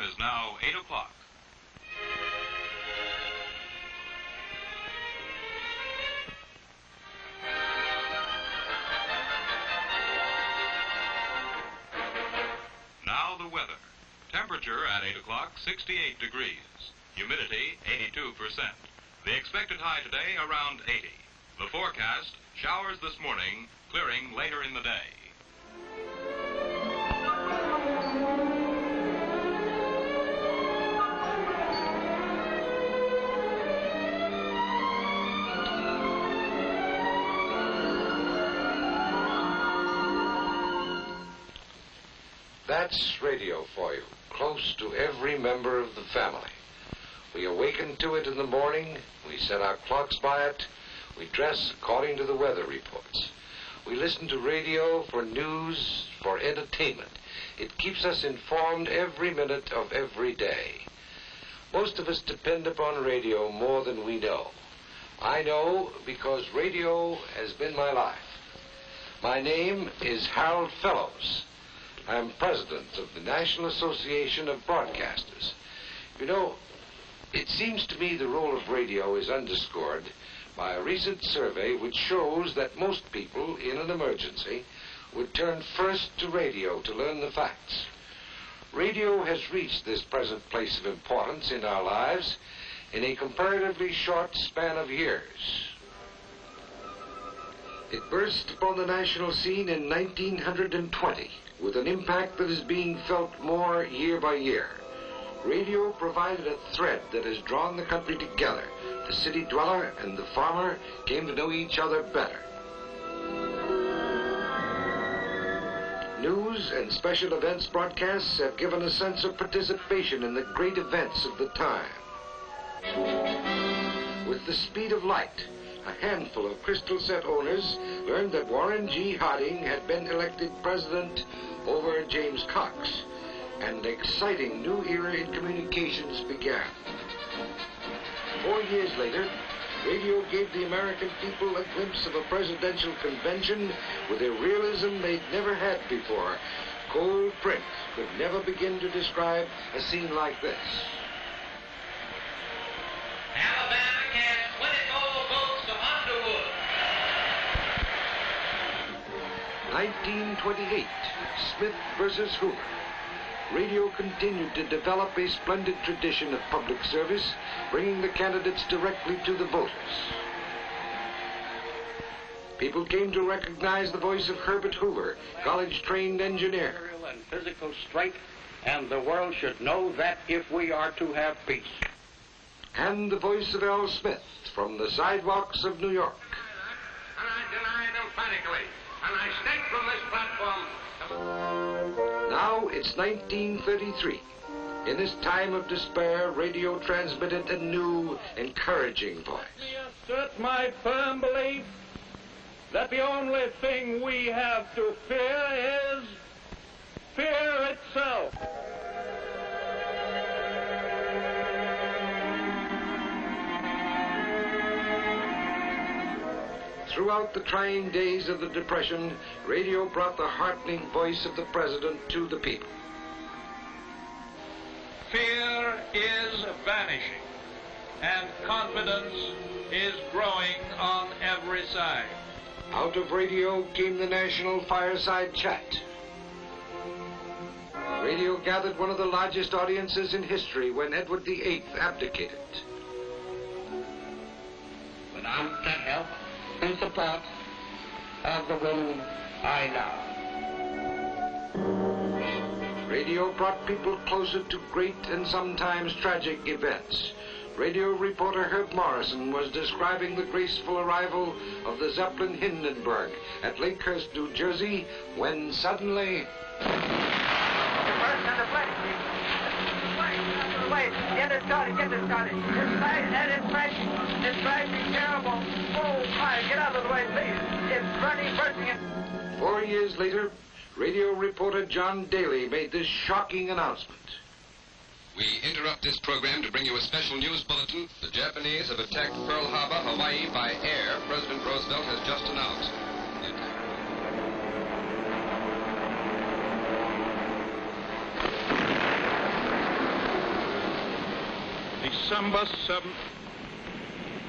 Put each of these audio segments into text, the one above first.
is now 8 o'clock. Now the weather. Temperature at 8 o'clock, 68 degrees. Humidity, 82%. The expected high today, around 80. The forecast, showers this morning, clearing later in the day. That's radio for you, close to every member of the family. We awaken to it in the morning, we set our clocks by it, we dress according to the weather reports. We listen to radio for news, for entertainment. It keeps us informed every minute of every day. Most of us depend upon radio more than we know. I know because radio has been my life. My name is Harold Fellows. I'm president of the National Association of Broadcasters. You know, it seems to me the role of radio is underscored by a recent survey which shows that most people in an emergency would turn first to radio to learn the facts. Radio has reached this present place of importance in our lives in a comparatively short span of years. It burst upon the national scene in 1920 with an impact that is being felt more year by year. Radio provided a thread that has drawn the country together. The city dweller and the farmer came to know each other better. News and special events broadcasts have given a sense of participation in the great events of the time. With the speed of light, a handful of crystal set owners learned that Warren G. Harding had been elected president over James Cox, and an exciting new era in communications began. 4 years later, radio gave the American people a glimpse of a presidential convention with a realism they'd never had before. Cold print could never begin to describe a scene like this. Alabama cast 24 votes to Underwood. 1928, Smith versus Hoover. Radio continued to develop a splendid tradition of public service, bringing the candidates directly to the voters. People came to recognize the voice of Herbert Hoover, college-trained engineer. And physical strength, and the world should know that if we are to have peace. And the voice of Al Smith from the sidewalks of New York. And I deny it emphatically, and I state from this platform. Now it's 1933. In this time of despair, radio transmitted a new, encouraging voice. Let me assert my firm belief that the only thing we have to fear is fear itself. Throughout the trying days of the Depression, radio brought the heartening voice of the president to the people. Fear is vanishing, and confidence is growing on every side. Out of radio came the National Fireside Chat. Radio gathered one of the largest audiences in history when Edward VIII abdicated. But I'm to help and support of the women I love. Radio brought people closer to great and sometimes tragic events. Radio reporter Herb Morrison was describing the graceful arrival of the Zeppelin Hindenburg at Lakehurst, New Jersey, when suddenly... Get it started. It's crashing terrible. Oh, my, get out of the way, please. It's bursting it. 4 years later, radio reporter John Daly made this shocking announcement. We interrupt this program to bring you a special news bulletin. The Japanese have attacked Pearl Harbor, Hawaii, by air. President Roosevelt has just announced. December 7th,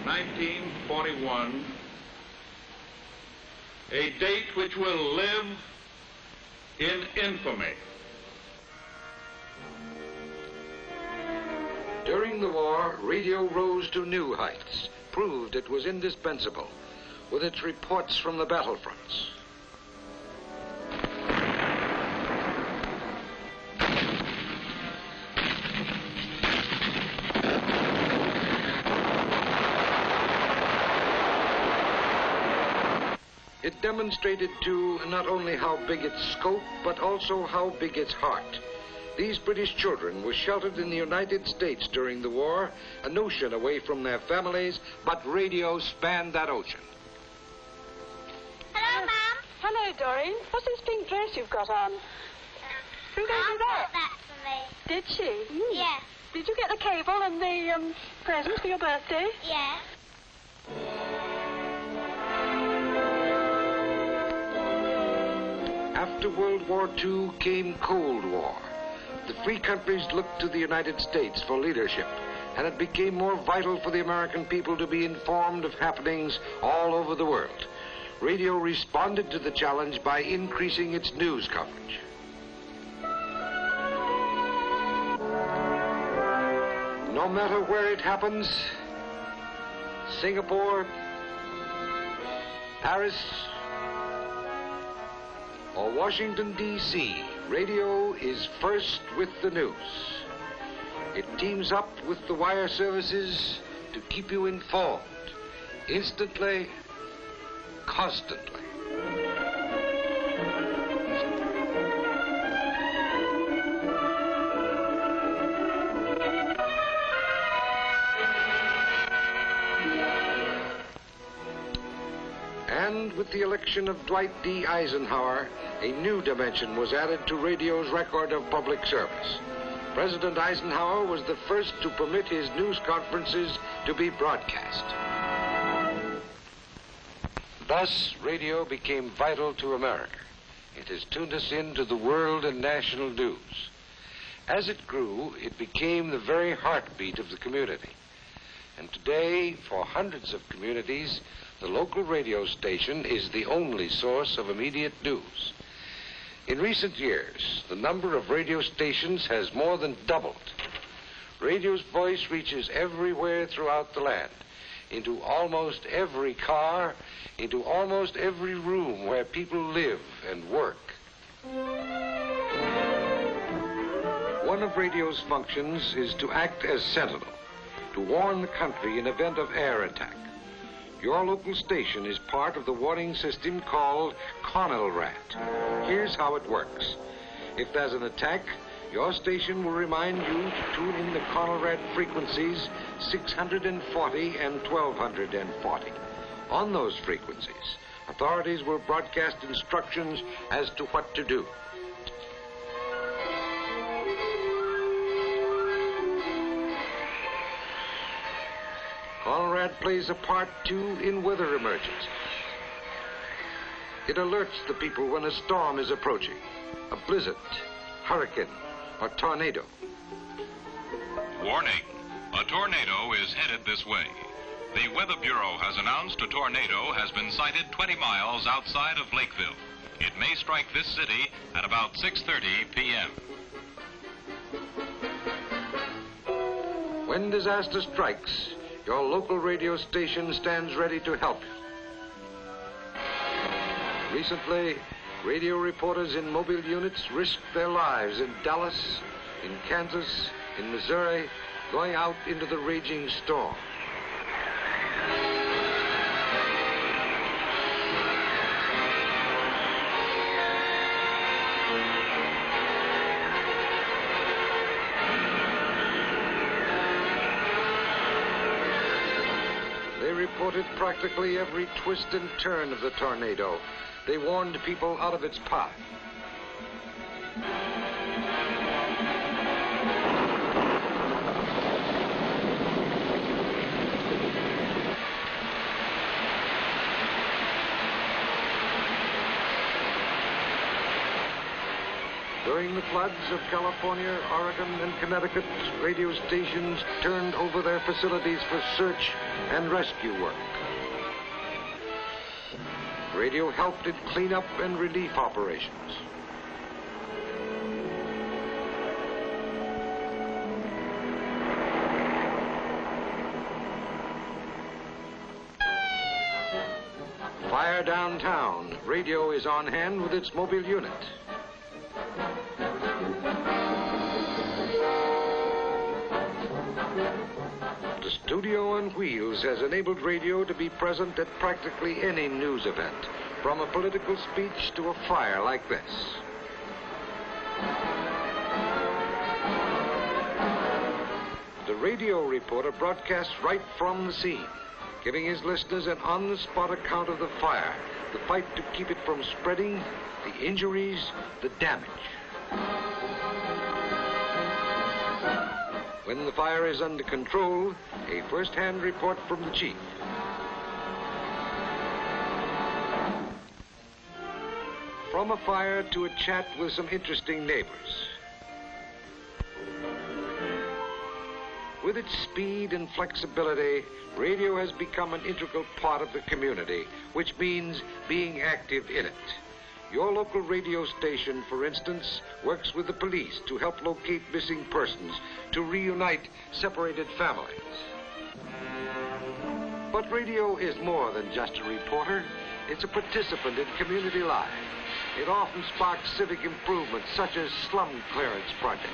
1941, a date which will live in infamy. During the war, radio rose to new heights, proved it was indispensable, with its reports from the battlefronts. It demonstrated, too, not only how big its scope, but also how big its heart. These British children were sheltered in the United States during the war, an ocean away from their families, but radio spanned that ocean. Hello, Mum. Hello, Doreen. What's this pink dress you've got on? Who gave you that? Bought that for me. Did she? Yes. Did you get the cable and the present for your birthday? Yes. After World War II came Cold War. The free countries looked to the United States for leadership, and it became more vital for the American people to be informed of happenings all over the world. Radio responded to the challenge by increasing its news coverage. No matter where it happens, Singapore, Paris, or Washington, D.C., radio is first with the news. It teams up with the wire services to keep you informed, instantly, constantly. And with the election of Dwight D. Eisenhower, a new dimension was added to radio's record of public service. President Eisenhower was the first to permit his news conferences to be broadcast. Thus, radio became vital to America. It has tuned us into the world and national news. As it grew, it became the very heartbeat of the community. And today, for hundreds of communities, the local radio station is the only source of immediate news. In recent years, the number of radio stations has more than doubled. Radio's voice reaches everywhere throughout the land, into almost every car, into almost every room where people live and work. One of radio's functions is to act as sentinel, to warn the country in event of air attack. Your local station is part of the warning system called CONELRAT. Here's how it works. If there's an attack, your station will remind you to tune in the CONELRAT frequencies 640 and 1240. On those frequencies, authorities will broadcast instructions as to what to do. CONELRAT plays a part, too, in weather emergencies. It alerts the people when a storm is approaching, a blizzard, hurricane, or tornado. Warning, a tornado is headed this way. The Weather Bureau has announced a tornado has been sighted 20 miles outside of Lakeville. It may strike this city at about 6:30 p.m. When disaster strikes, your local radio station stands ready to help you. Recently, radio reporters in mobile units risked their lives in Dallas, in Kansas, in Missouri, going out into the raging storm. They reported practically every twist and turn of the tornado. They warned people out of its path. During the floods of California, Oregon, and Connecticut, radio stations turned over their facilities for search and rescue work. Radio helped in cleanup and relief operations. Fire downtown. Radio is on hand with its mobile unit. The studio on wheels has enabled radio to be present at practically any news event, from a political speech to a fire like this. The radio reporter broadcasts right from the scene, giving his listeners an on-the-spot account of the fire, the fight to keep it from spreading, the injuries, the damage. When the fire is under control, a first-hand report from the chief. From a fire to a chat with some interesting neighbors. With its speed and flexibility, radio has become an integral part of the community, which means being active in it. Your local radio station, for instance, works with the police to help locate missing persons, to reunite separated families. But radio is more than just a reporter. It's a participant in community life. It often sparks civic improvements, such as slum clearance projects.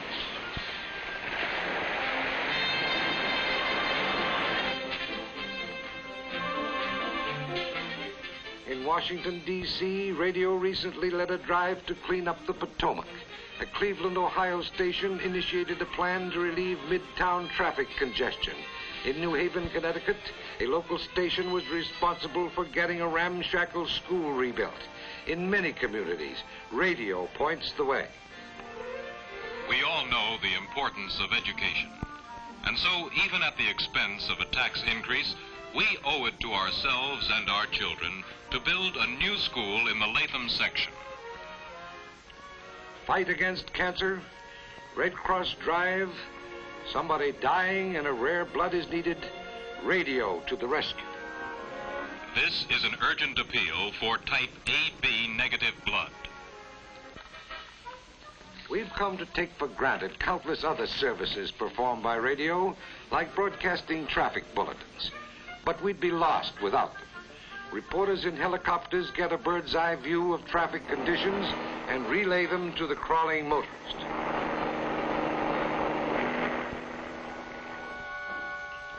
In Washington, D.C., radio recently led a drive to clean up the Potomac. A Cleveland, Ohio station initiated a plan to relieve midtown traffic congestion. In New Haven, Connecticut, a local station was responsible for getting a ramshackle school rebuilt. In many communities, radio points the way. We all know the importance of education. And so, even at the expense of a tax increase, we owe it to ourselves and our children to build a new school in the Latham section. Fight against cancer, Red Cross drive, somebody dying and a rare blood is needed, radio to the rescue. This is an urgent appeal for type AB negative blood. We've come to take for granted countless other services performed by radio, like broadcasting traffic bulletins. But we'd be lost without them. Reporters in helicopters get a bird's eye view of traffic conditions and relay them to the crawling motorist.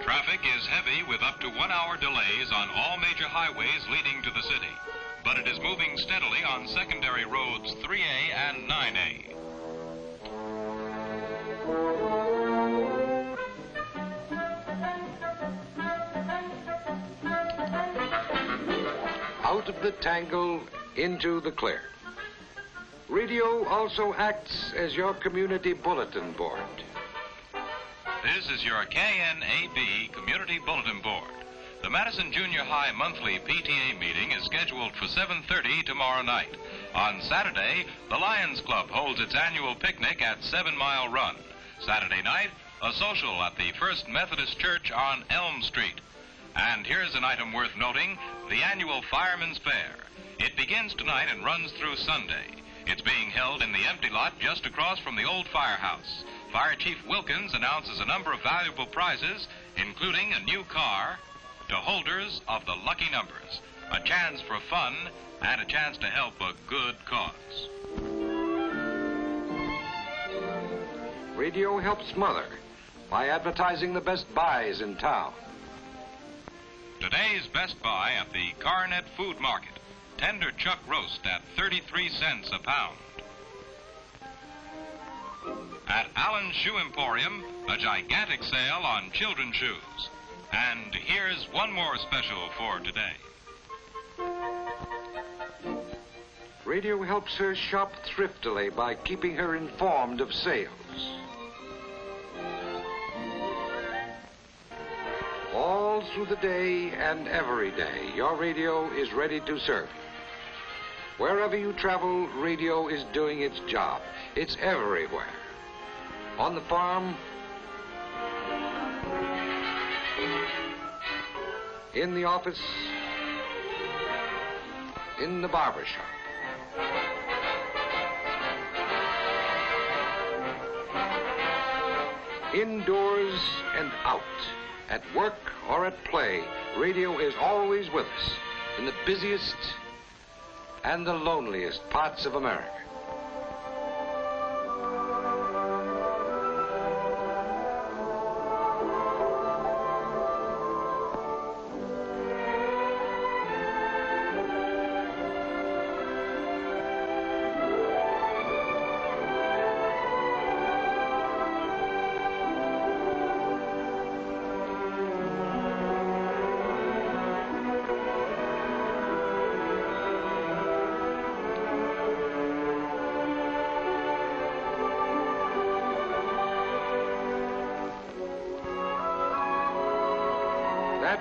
Traffic is heavy with up to 1 hour delays on all major highways leading to the city, but it is moving steadily on secondary roads 3A and 9A. Out of the tangle, into the clear. Radio also acts as your community bulletin board. This is your KNAB Community Bulletin Board. The Madison Junior High monthly PTA meeting is scheduled for 7:30 tomorrow night. On Saturday, the Lions Club holds its annual picnic at 7 Mile Run. Saturday night, a social at the First Methodist Church on Elm Street. And here's an item worth noting, the annual Fireman's Fair. It begins tonight and runs through Sunday. It's being held in the empty lot just across from the old firehouse. Fire Chief Wilkins announces a number of valuable prizes, including a new car, to holders of the lucky numbers, a chance for fun, and a chance to help a good cause. Radio helps Mother by advertising the best buys in town. Today's Best Buy at the Carnet Food Market. Tender chuck roast at 33 cents a pound. At Allen's Shoe Emporium, a gigantic sale on children's shoes. And here's one more special for today. Radio helps her shop thriftily by keeping her informed of sales. All through the day and every day, your radio is ready to serve you. Wherever you travel, radio is doing its job. It's everywhere. On the farm, in the office, in the barber shop. Indoors and out, at work or at play, radio is always with us in the busiest and the loneliest parts of America.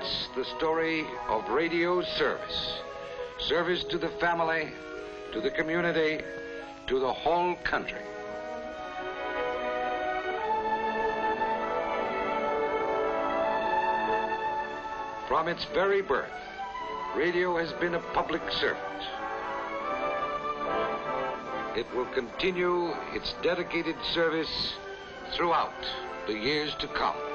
That's the story of radio service. Service to the family, to the community, to the whole country. From its very birth, radio has been a public servant. It will continue its dedicated service throughout the years to come.